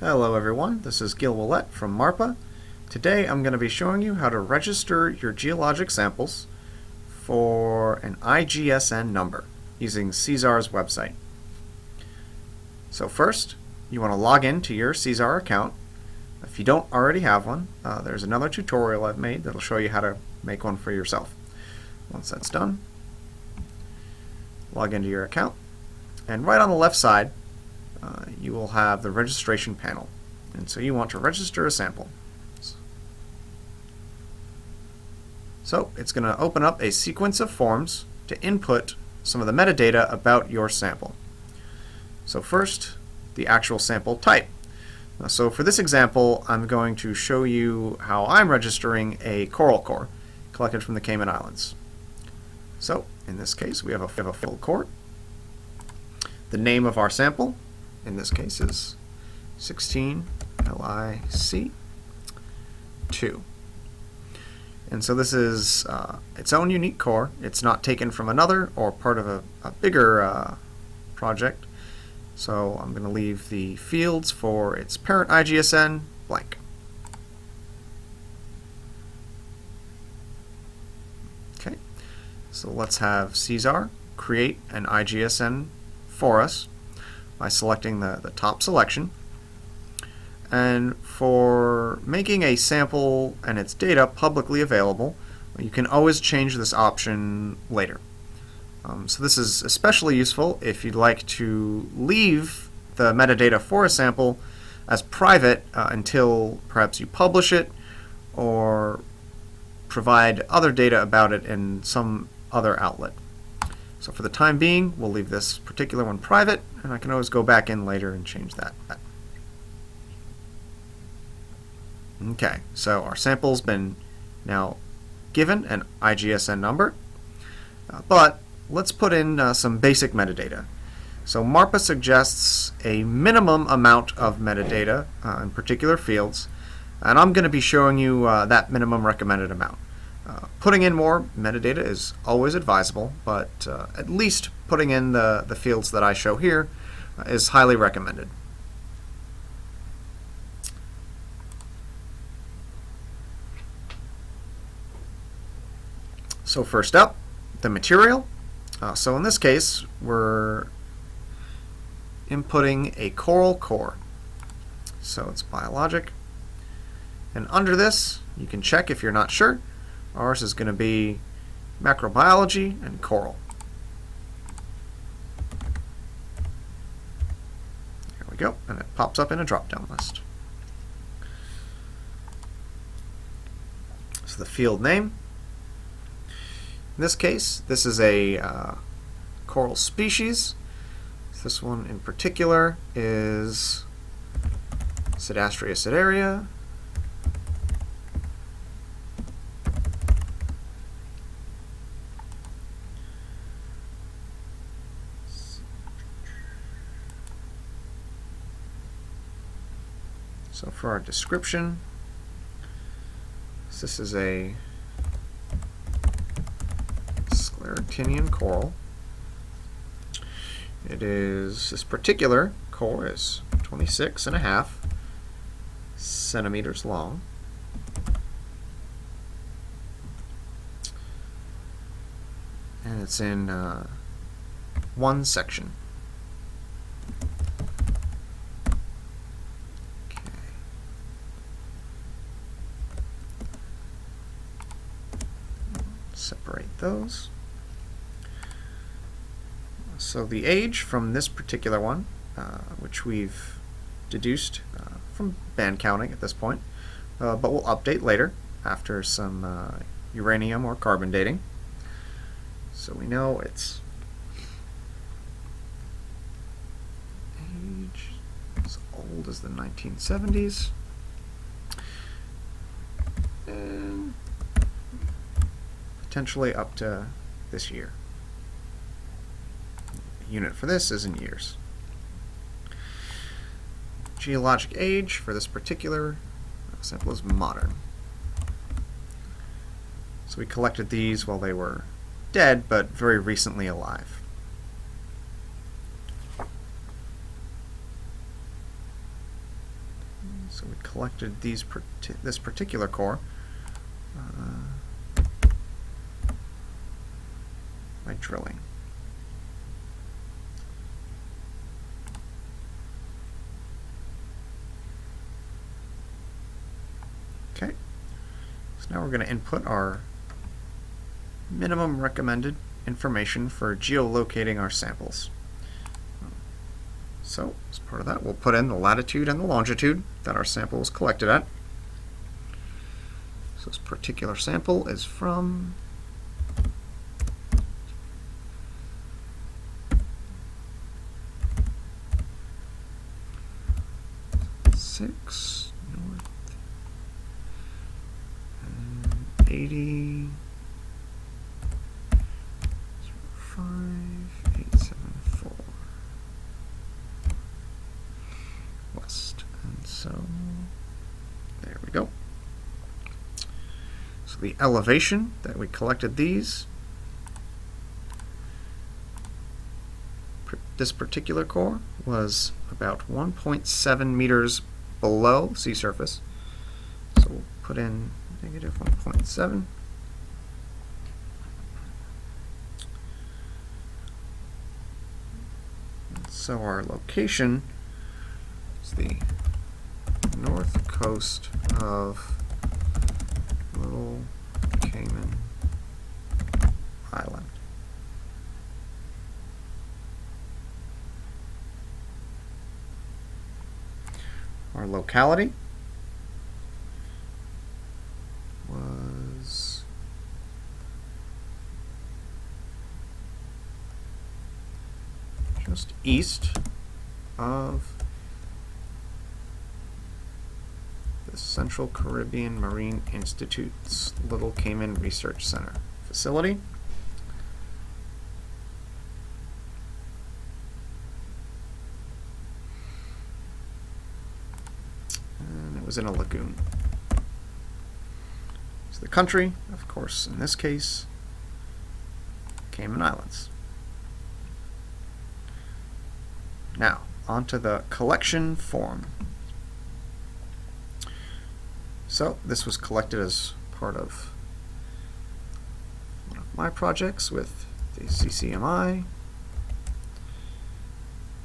Hello everyone, this is Gil Willett from MARPA. Today I'm going to be showing you how to register your geologic samples for an IGSN number using CSAR's website. So first, you want to log in to your CSAR account. If you don't already have one, there's another tutorial I've made that'll show you how to make one for yourself. Once that's done, log into your account, and right on the left side you will have the registration panel, and so you want to register a sample. So it's going to open up a sequence of forms to input some of the metadata about your sample. So first, the actual sample type. So for this example, I'm going to show you how I'm registering a coral core collected from the Cayman Islands. So in this case, we have a fill core. The name of our sample, in this case, is 16 LIC2. And so this is its own unique core. It's not taken from another or part of a bigger project. So I'm going to leave the fields for its parent IGSN blank. Okay, so let's have CSAR create an IGSN for us by selecting the top selection. And for making a sample and its data publicly available, you can always change this option later. So this is especially useful if you'd like to leave the metadata for a sample as private until perhaps you publish it or provide other data about it in some other outlet. So for the time being, we'll leave this particular one private, and I can always go back in later and change that. Okay, so our sample's been now given an IGSN number, but let's put in some basic metadata. So MARPA suggests a minimum amount of metadata in particular fields, and I'm going to be showing you that minimum recommended amount. Putting in more metadata is always advisable, but at least putting in the fields that I show here is highly recommended. So first up, the material. So in this case, we're inputting a coral core. So it's biologic. And under this, you can check if you're not sure. Ours is going to be macrobiology and coral. There we go, and it pops up in a drop-down list. So the field name. In this case, this is a coral species. This one in particular is Pseudastria pseudaria. So for our description, this is a scleractinian coral. This particular core is 26.5 centimeters long. And it's in one section. Separate those. So the age from this particular one, which we've deduced from band counting at this point, but we'll update later after some uranium or carbon dating. So we know its age as old as the 1970s. And potentially up to this year. The unit for this is in years. Geologic age for this particular sample is modern. So we collected these while they were dead, but very recently alive. So we collected this particular core by drilling. Okay, so now we're going to input our minimum recommended information for geolocating our samples. So as part of that, we'll put in the latitude and the longitude that our sample was collected at. So this particular sample is from north and 80 5874 west, and so there we go. So the elevation that we collected this particular core was about 1.7 meters below sea surface. So we'll put in negative 1.7. So our location is the north coast of Little Cayman Island. Our locality was just east of the Central Caribbean Marine Institute's Little Cayman Research Center facility. And it was in a lagoon. So the country, of course, in this case, Cayman Islands. Now, onto the collection form. So this was collected as part of one of my projects with the CCMI,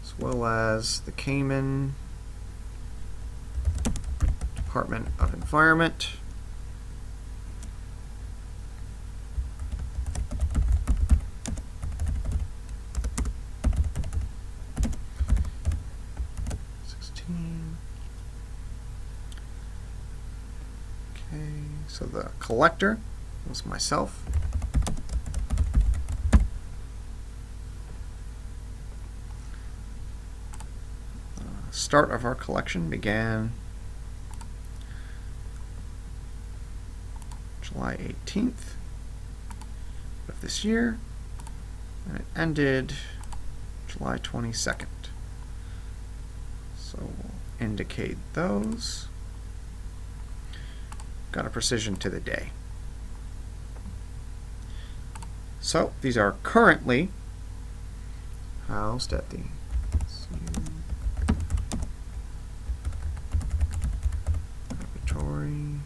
as well as the Cayman Department of Environment. So the collector was myself. The start of our collection began July 18th of this year, and it ended July 22nd. So we'll indicate those. Got a precision to the day. So these are currently housed at the laboratory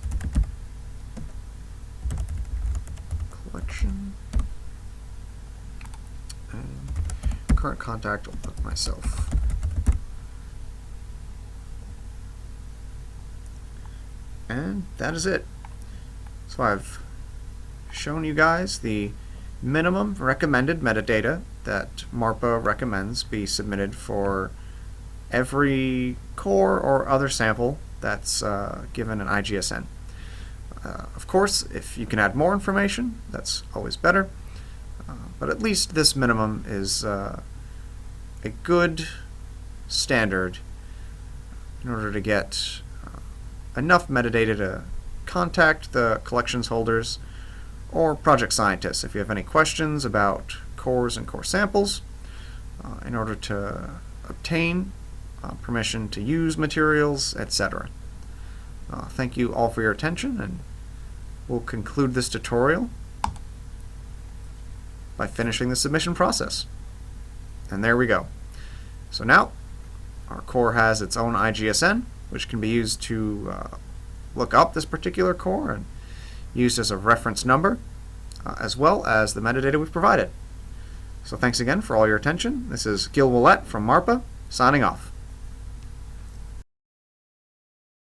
collection, and current contact with myself. And that is it. So I've shown you guys the minimum recommended metadata that MARPA recommends be submitted for every core or other sample that's given an IGSN. Of course, if you can add more information, that's always better. But at least this minimum is a good standard in order to get enough metadata to contact the collections holders or project scientists if you have any questions about cores and core samples in order to obtain permission to use materials, etc. Thank you all for your attention, and we'll conclude this tutorial by finishing the submission process. And there we go. So now our core has its own IGSN, which can be used to look up this particular core and used as a reference number, as well as the metadata we've provided. So thanks again for all your attention. This is Gil Willett from MARPA, signing off.